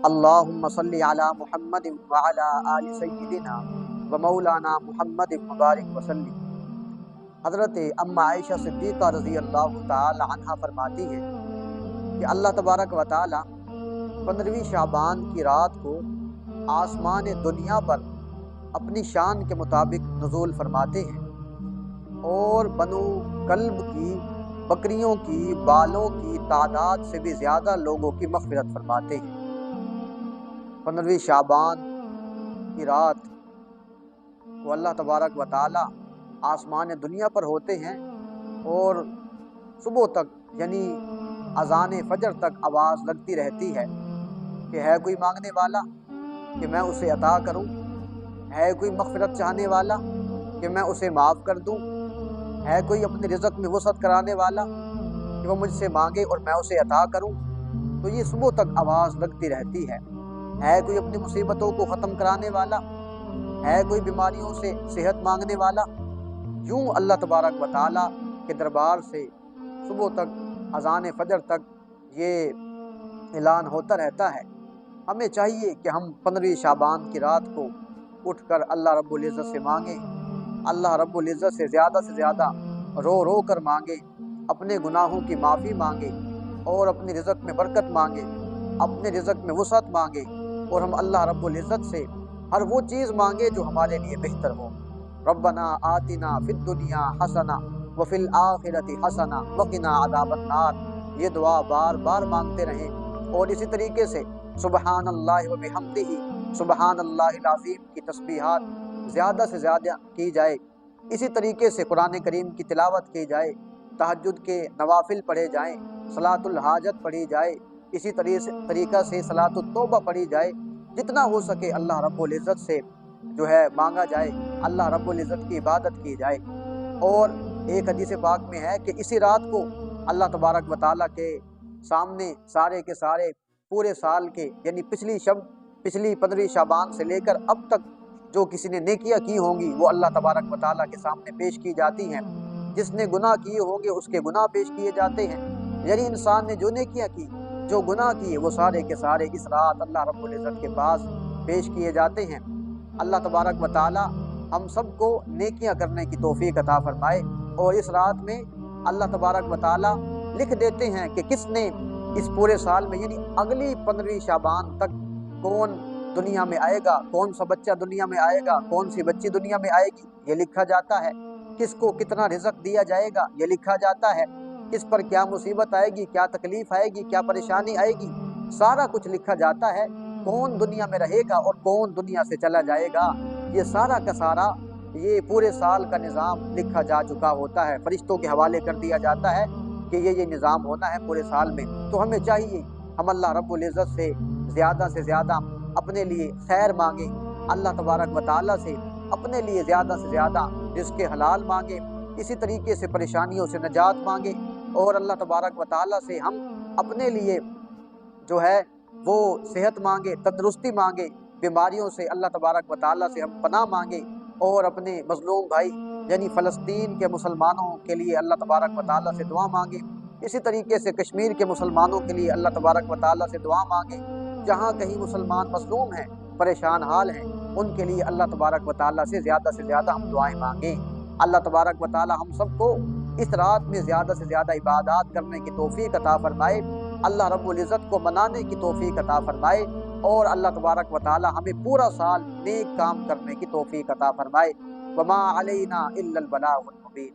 اللہم صلی علی محمد وعلی آل سیدنا و مولانا محمد مبارک وسلم۔ حضرت ام عائشہ صدیقہ رضی اللہ تعالی عنہ فرماتی ہے کہ اللہ تبارک و تعالی 15ویں شعبان کی رات کو آسمان دنیا پر اپنی شان کے مطابق نزول فرماتے ہیں اور بنو کلب کی بکریوں کی بالوں کی تعداد سے بھی زیادہ لوگوں کی مغفرت فرماتے ہیں۔ 15ویں شعبان کی رات کو اللہ تبارک و تعالی آسمان دنیا پر ہوتے ہیں اور صبح تک یعنی اذان فجر تک آواز لگتی رہتی ہے کہ ہے کوئی مانگنے والا کہ میں اسے عطا کروں، ہے کوئی مغفرت چاہنے والا کہ میں اسے معاف کر دوں، ہے کوئی اپنے رزق میں وسعت کرانے والا کہ وہ مجھ سے مانگے اور میں اسے عطا کروں۔ تو یہ صبح تک آواز لگتی رہتی ہے کوئی اپنی مصیبتوں کو ختم کرانے والا، ہے کوئی بیماریوں سے صحت مانگنے والا۔ یوں اللہ تبارک و تعالیٰ کے دربار سے صبح تک اذان فجر تک یہ اعلان ہوتا رہتا ہے۔ ہمیں چاہیے کہ ہم 15ویں شعبان کی رات کو اٹھ کر اللہ رب العزت سے مانگیں، اللہ رب العزت سے زیادہ رو رو کر مانگیں، اپنے گناہوں کی معافی مانگیں اور اپنے رزق میں برکت مانگیں، اپنے رزق میں وسعت مانگیں اور ہم اللہ رب العزت سے ہر وہ چیز مانگے جو ہمارے لیے بہتر ہو۔ ربنا آتنا فی الدنیا حسنہ وفی الآخرۃ حسنہ وقنا عذاب النار، یہ دعا بار بار مانگتے رہیں اور اسی طریقے سے سبحان اللہ وبحمدہ، سبحان اللہ العظیم کی تسبیحات زیادہ سے زیادہ کی جائے۔ اسی طریقے سے قرآن کریم کی تلاوت کی جائے، تہجد کے نوافل پڑھے جائیں، صلاۃ الحاجت پڑھی جائے، اسی طریقہ سے صلاۃ التوبہ پڑھی جائے۔ جتنا ہو سکے اللہ رب العزت سے جو ہے مانگا جائے، اللہ رب العزت کی عبادت کی جائے۔ اور ایک حدیث پاک میں ہے کہ اسی رات کو اللہ تبارک و تعالیٰ کے سامنے سارے کے سارے پورے سال کے یعنی پچھلی 15ویں شعبان سے لے کر اب تک جو کسی نے نیکیاں کی ہوں گی وہ اللہ تبارک و تعالیٰ کے سامنے پیش کی جاتی ہیں۔ جس نے گناہ کیے ہوں گے اس کے گناہ پیش کیے جاتے ہیں، یعنی انسان نے جو نیکیاں کی، جو گناہ کیے، وہ سارے کے سارے اس رات اللہ رب العزت کے پاس پیش کیے جاتے ہیں۔ اللہ تبارک و تعالی ہم سب کو نیکیاں کرنے کی توفیق عطا فرمائے اور اس رات میں اللہ تبارک و تعالی لکھ دیتے ہیں کہ کس نے اس پورے سال میں یعنی اگلی 15ویں شعبان تک کون دنیا میں آئے گا، کون سا بچہ دنیا میں آئے گا، کون سی بچی دنیا میں آئے گی، یہ لکھا جاتا ہے۔ کس کو کتنا رزق دیا جائے گا یہ لکھا جاتا ہے، کس پر کیا مصیبت آئے گی، کیا تکلیف آئے گی، کیا پریشانی آئے گی، سارا کچھ لکھا جاتا ہے۔ کون دنیا میں رہے گا اور کون دنیا سے چلا جائے گا، یہ سارا کا سارا یہ پورے سال کا نظام لکھا جا چکا ہوتا ہے، فرشتوں کے حوالے کر دیا جاتا ہے کہ یہ نظام ہونا ہے پورے سال میں۔ تو ہمیں چاہیے ہم اللہ رب العزت سے زیادہ اپنے لیے خیر مانگیں، اللہ تبارک و تعالیٰ سے اپنے لیے زیادہ سے زیادہ رزق حلال مانگیں، اسی طریقے سے پریشانیوں سے نجات مانگیں اور اللہ تبارک و تعالیٰ سے ہم اپنے لیے جو ہے وہ صحت مانگے، تندرستی مانگے، بیماریوں سے اللہ تبارک و تعالیٰ سے ہم پناہ مانگے اور اپنے مظلوم بھائی یعنی فلسطین کے مسلمانوں کے لیے اللہ تبارک و تعالیٰ سے دعا مانگے، اسی طریقے سے کشمیر کے مسلمانوں کے لیے اللہ تبارک و تعالیٰ سے دعا مانگے، جہاں کہیں مسلمان مظلوم ہیں، پریشان حال ہیں، ان کے لیے اللہ تبارک و تعالیٰ سے زیادہ ہم دعائیں مانگیں۔ اللہ تبارک و تعالیٰ ہم سب کو اس رات میں زیادہ سے زیادہ عبادات کرنے کی توفیق عطا فرمائے، اللہ رب العزت کو منانے کی توفیق عطا فرمائے اور اللہ تبارک و تعالیٰ ہمیں پورا سال نیک کام کرنے کی توفیق عطا فرمائے۔ وما علینا الا البلاغ المبین۔